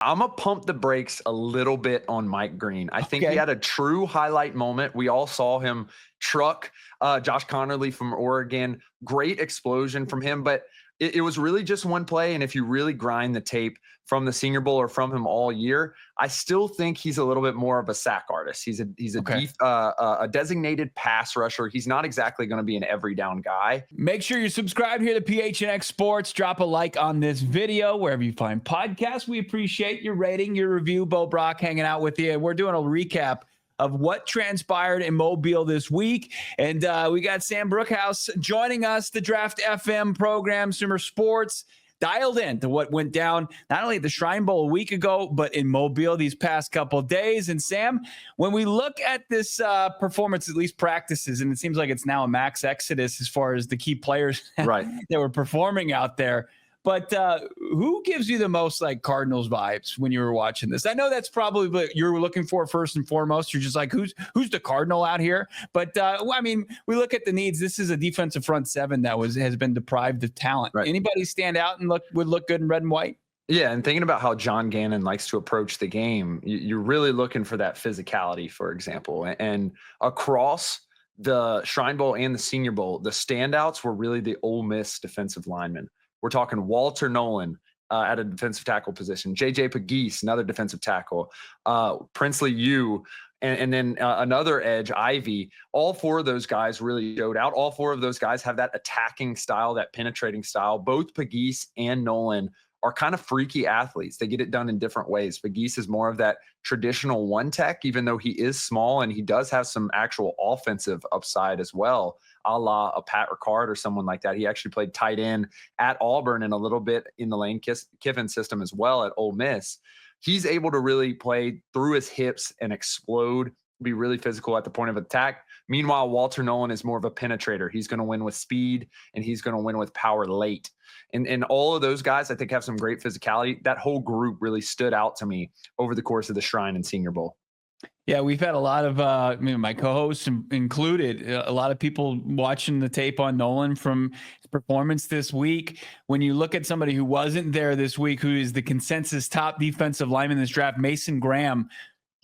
I'm going to pump the brakes a little bit on Mike Green. I think he Okay. had a true highlight moment. We all saw him truck Josh Connerly from Oregon. Great explosion from him, but it was really just one play. And if you really grind the tape from the Senior Bowl or from him all year, I still think he's a little bit more of a sack artist. He's Okay. a designated pass rusher. He's not exactly going to be an every down guy. Make sure you subscribe here to PHNX Sports. Drop a like on this video wherever you find podcasts. We appreciate your rating, your review. Bo Brack hanging out with you. We're doing a recap of what transpired in Mobile this week. And we got Sam Brucchaus joining us, the Draft FM program, Summer Sports, dialed in to what went down not only at the Shrine Bowl a week ago, but in Mobile these past couple of days. And Sam, when we look at this performance, at least practices, and it seems like it's now a max exodus as far as the key players Right. that were performing out there. But who gives you the most like Cardinals vibes when you were watching this? I know that's probably what you were looking for first and foremost. You're just like, who's the Cardinal out here? But I mean, we look at the needs. This is a defensive front seven that has been deprived of talent. Right. Anybody stand out and would look good in red and white? Yeah, and thinking about how John Gannon likes to approach the game, you're really looking for that physicality, for example. And across the Shrine Bowl and the Senior Bowl, the standouts were really the Ole Miss defensive linemen. We're talking Walter Nolan at a defensive tackle position, J.J. Pegues, another defensive tackle, Princely Yu, and then another edge, Ivy. All four of those guys really showed out. All four of those guys have that attacking style, that penetrating style. Both Pegues and Nolan are kind of freaky athletes. They get it done in different ways. Pegues is more of that traditional one tech, even though he is small and he does have some actual offensive upside as well, a la a Pat Ricard or someone like that. He actually played tight end at Auburn and a little bit in the Lane Kiffin system as well at Ole Miss. He's able to really play through his hips and explode, be really physical at the point of attack. Meanwhile, Walter Nolan is more of a penetrator. He's going to win with speed and he's going to win with power late. And all of those guys, I think, have some great physicality. That whole group really stood out to me over the course of the Shrine and Senior Bowl. Yeah, we've had a lot of, my co-hosts included, a lot of people watching the tape on Nolan from his performance this week. When you look at somebody who wasn't there this week, who is the consensus top defensive lineman in this draft, Mason Graham,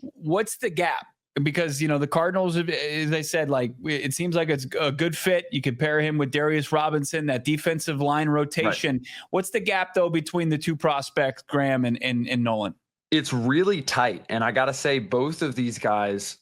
what's the gap? Because, the Cardinals, as I said, like it seems like it's a good fit. You could pair him with Darius Robinson, that defensive line rotation. Right. What's the gap, though, between the two prospects, Graham and Nolan? It's really tight. And I got to say, both of these guys,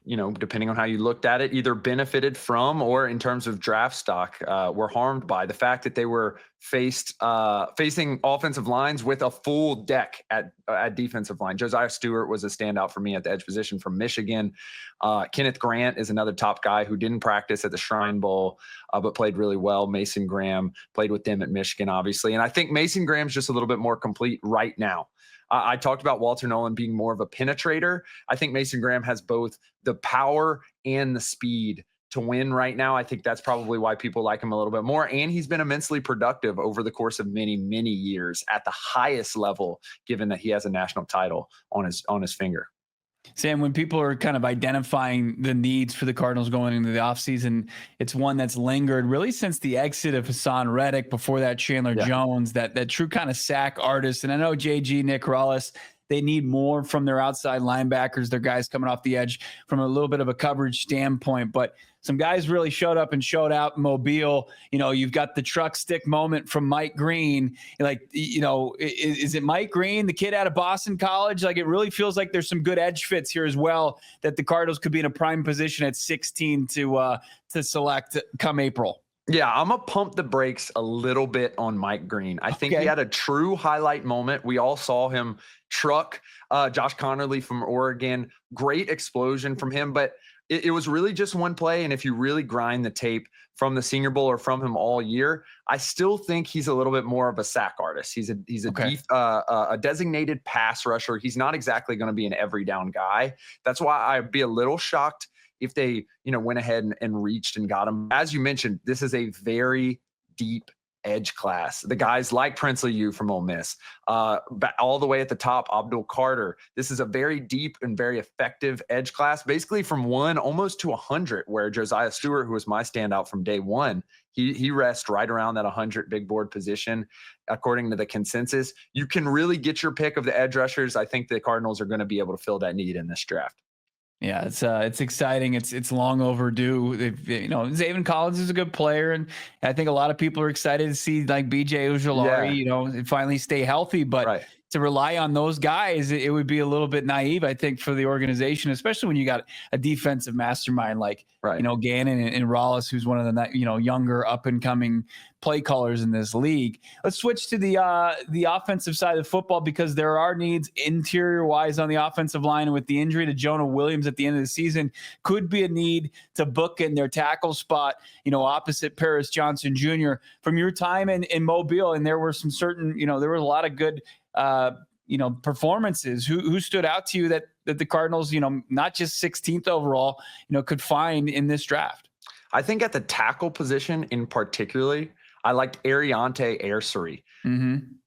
depending on how you looked at it, either benefited from or in terms of draft stock were harmed by the fact that they were facing offensive lines with a full deck at defensive line. Josiah Stewart was a standout for me at the edge position from Michigan. Kenneth Grant is another top guy who didn't practice at the Shrine Bowl, but played really well. Mason Graham played with them at Michigan, obviously. And I think Mason Graham's just a little bit more complete right now. I talked about Walter Nolan being more of a penetrator. I think Mason Graham has both the power and the speed to win right now. I think that's probably why people like him a little bit more. And he's been immensely productive over the course of many, many years at the highest level, given that he has a national title on his finger. Sam, when people are kind of identifying the needs for the Cardinals going into the offseason, it's one that's lingered really since the exit of Hassan Reddick, before that Chandler Jones, that true kind of sack artist. And I know JG, Nick Rallis, they need more from their outside linebackers, their guys coming off the edge from a little bit of a coverage standpoint. But some guys really showed up and showed out in Mobile. You've got the truck stick moment from Mike Green. Is it Mike Green, the kid out of Boston College? Like, it really feels like there's some good edge fits here as well, that the Cardinals could be in a prime position at 16 to select come April. Yeah, I'm going to pump the brakes a little bit on Mike Green. I think he had a true highlight moment. We all saw him truck Josh Connerly from Oregon. Great explosion from him, but it was really just one play. And if you really grind the tape from the Senior Bowl or from him all year, I still think he's a little bit more of a sack artist. He's a designated pass rusher. He's not exactly going to be an every down guy. That's why I'd be a little shocked if they, went ahead and reached and got him. As you mentioned, this is a very deep edge class. The guys like Princely U from Ole Miss, all the way at the top, Abdul Carter. This is a very deep and very effective edge class, basically from 1 almost to 100, where Josiah Stewart, who was my standout from day one, he rests right around that 100 big board position, according to the consensus. You can really get your pick of the edge rushers. I think the Cardinals are going to be able to fill that need in this draft. Yeah, it's exciting. It's long overdue. Zaven Collins is a good player, and I think a lot of people are excited to see like BJ Ojulari, finally stay healthy. But to rely on those guys, it would be a little bit naive, I think, for the organization, especially when you got a defensive mastermind like Gannon and Rollis, who's one of the younger up and coming play callers in this league. Let's switch to the offensive side of football, because there are needs interior wise on the offensive line, and with the injury to Jonah Williams at the end of the season, could be a need to book in their tackle spot, opposite Paris Johnson Jr. From your time in Mobile, and there were some certain, there were a lot of good performances. Who stood out to you that the Cardinals, not just 16th overall, could find in this draft? I think at the tackle position in particularly, I liked Ariante Airsary.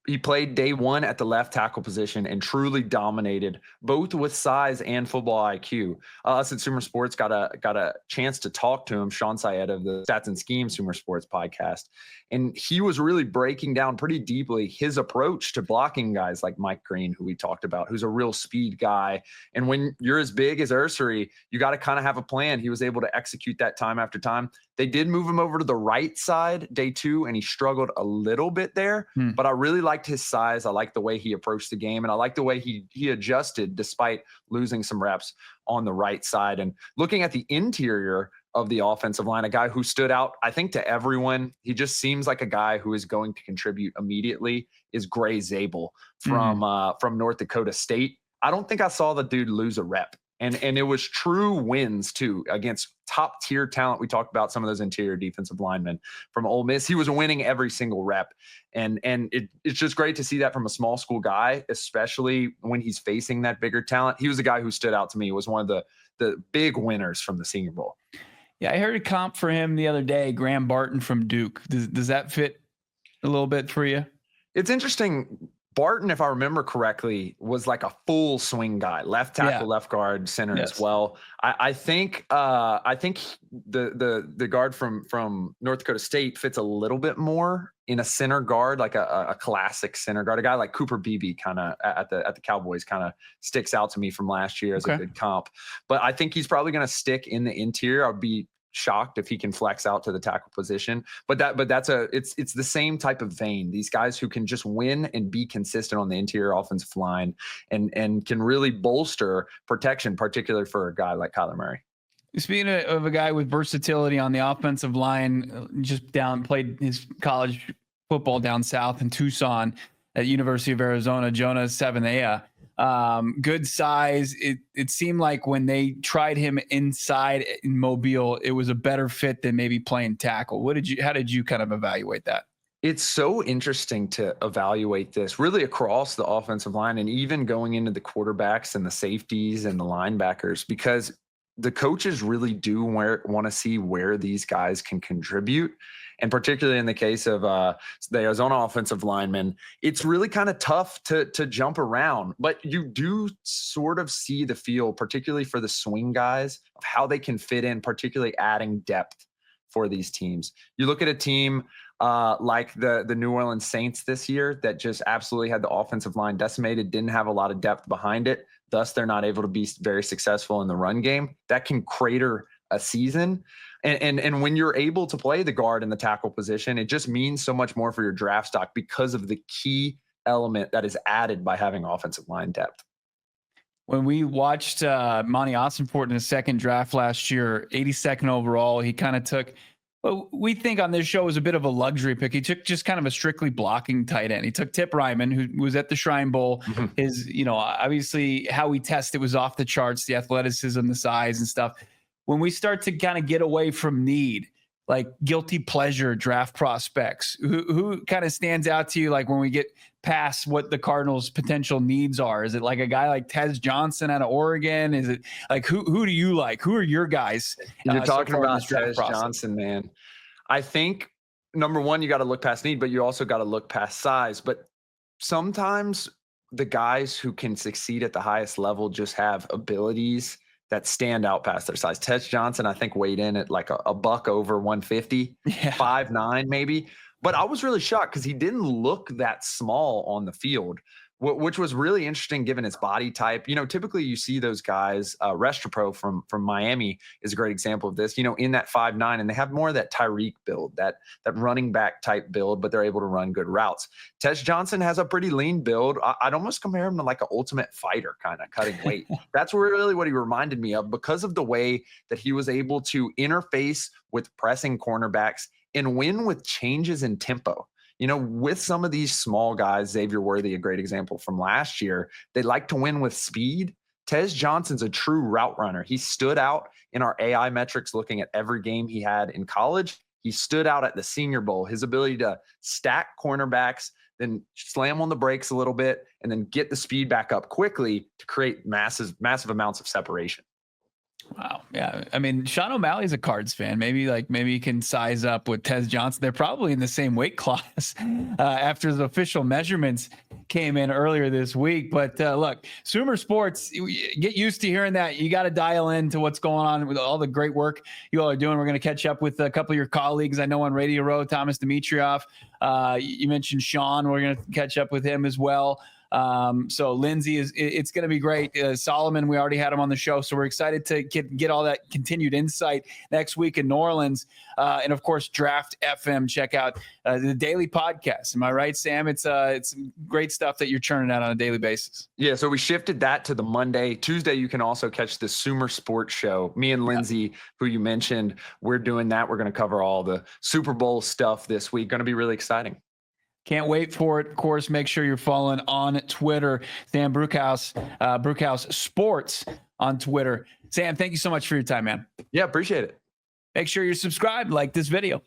He played day one at the left tackle position and truly dominated, both with size and football IQ. Us at Sumer Sports got a chance to talk to him, Sean Syed of the Stats and Scheme Sumer Sports podcast. And he was really breaking down pretty deeply his approach to blocking guys like Mike Green, who we talked about, who's a real speed guy. And when you're as big as Airsary, you got to kind of have a plan. He was able to execute that time after time. They did move him over to the right side day two, and he struggled a little bit there. But I really liked his size. I liked the way he approached the game, and I liked the way he adjusted despite losing some reps on the right side. And looking at the interior of the offensive line, a guy who stood out, I think, to everyone, he just seems like a guy who is going to contribute immediately, is Gray Zabel from North Dakota State. I don't think I saw the dude lose a rep. And it was true wins, too, against top-tier talent. We talked about some of those interior defensive linemen from Ole Miss. He was winning every single rep. And it's just great to see that from a small school guy, especially when he's facing that bigger talent. He was a guy who stood out to me, was one of the big winners from the Senior Bowl. Yeah, I heard a comp for him the other day, Graham Barton from Duke. Does that fit a little bit for you? It's interesting. Barton, if I remember correctly, was like a full swing guy, left tackle, left guard, center as well. I think the guard from North Dakota State fits a little bit more in a center guard, like a classic center guard. A guy like Cooper Beebe kind of at the Cowboys kind of sticks out to me from last year as a good comp. But I think he's probably going to stick in the interior. I'll be shocked if he can flex out to the tackle position, but it's the same type of vein. These guys who can just win and be consistent on the interior offensive line and can really bolster protection, particularly for a guy like Kyler Murray. Speaking of a guy with versatility on the offensive line, played his college football down south in Tucson at University of Arizona, Jonah Savanea. Good size. It seemed like when they tried him inside in Mobile, it was a better fit than maybe playing tackle. How did you kind of evaluate that? It's so interesting to evaluate this really across the offensive line, and even going into the quarterbacks and the safeties and the linebackers, because the coaches really do want to see where these guys can contribute. And particularly in the case of the Arizona offensive linemen, it's really kind of tough to jump around. But you do sort of see the feel, particularly for the swing guys, of how they can fit in, particularly adding depth for these teams. You look at a team like the New Orleans Saints this year that just absolutely had the offensive line decimated, didn't have a lot of depth behind it. Thus, they're not able to be very successful in the run game. That can crater a season. And when you're able to play the guard and the tackle position, it just means so much more for your draft stock because of the key element that is added by having offensive line depth. When we watched Monty Ossenfort in his second draft last year, 82nd overall, he kind of took what we think on this show was a bit of a luxury pick. He took just kind of a strictly blocking tight end. He took Tip Ryman, who was at the Shrine Bowl. His, obviously how he tested was off the charts, the athleticism, the size and stuff. When we start to kind of get away from need, like guilty pleasure draft prospects, who kind of stands out to you? Like when we get past what the Cardinals' potential needs are, is it like a guy like Tez Johnson out of Oregon? Is it like, who do you like? Who are your guys? You're talking about Tez Johnson, man. I think number one, you got to look past need, but you also got to look past size. But sometimes the guys who can succeed at the highest level just have abilities that stand out past their size. Tez Johnson, I think, weighed in at like a buck over 150, Yeah. 5'9" maybe. But I was really shocked because he didn't look that small on the field, which was really interesting given his body type. You know, typically you see those guys, Restropro from Miami is a great example of this, you know, in that 5'9", and they have more of that Tyreek build, that running back type build, but they're able to run good routes. Tez Johnson has a pretty lean build. I'd almost compare him to like an ultimate fighter kind of cutting weight. That's really what he reminded me of because of the way that he was able to interface with pressing cornerbacks and win with changes in tempo. You know, with some of these small guys, Xavier Worthy, a great example from last year, they like to win with speed. Tez Johnson's a true route runner. He stood out in our AI metrics looking at every game he had in college. He stood out at the Senior Bowl. His ability to stack cornerbacks, then slam on the brakes a little bit, and then get the speed back up quickly to create massive amounts of separation. Wow. Yeah. I mean, Sean O'Malley's a Cards fan. Maybe he can size up with Tez Johnson. They're probably in the same weight class after the official measurements came in earlier this week. But look, Sumer Sports, get used to hearing that. You got to dial into what's going on with all the great work you all are doing. We're going to catch up with a couple of your colleagues I know on Radio Row, Thomas Dimitrioff. You mentioned Sean. We're going to catch up with him as well. So Lindsay it's going to be great. Solomon, we already had him on the show, so we're excited to get all that continued insight next week in New Orleans. And of course, Draft FM, check out the daily podcast. Am I right, Sam? It's great stuff that you're churning out on a daily basis. Yeah. So we shifted that to the Monday. Tuesday, you can also catch the Sumer Sports Show. Me and Lindsay, who you mentioned, we're doing that. We're going to cover all the Super Bowl stuff this week. Going to be really exciting. Can't wait for it. Of course, make sure you're following on Twitter, Sam Brucchaus, Brucchaus Sports on Twitter. Sam, thank you so much for your time, man. Yeah, appreciate it. Make sure you're subscribed, like this video.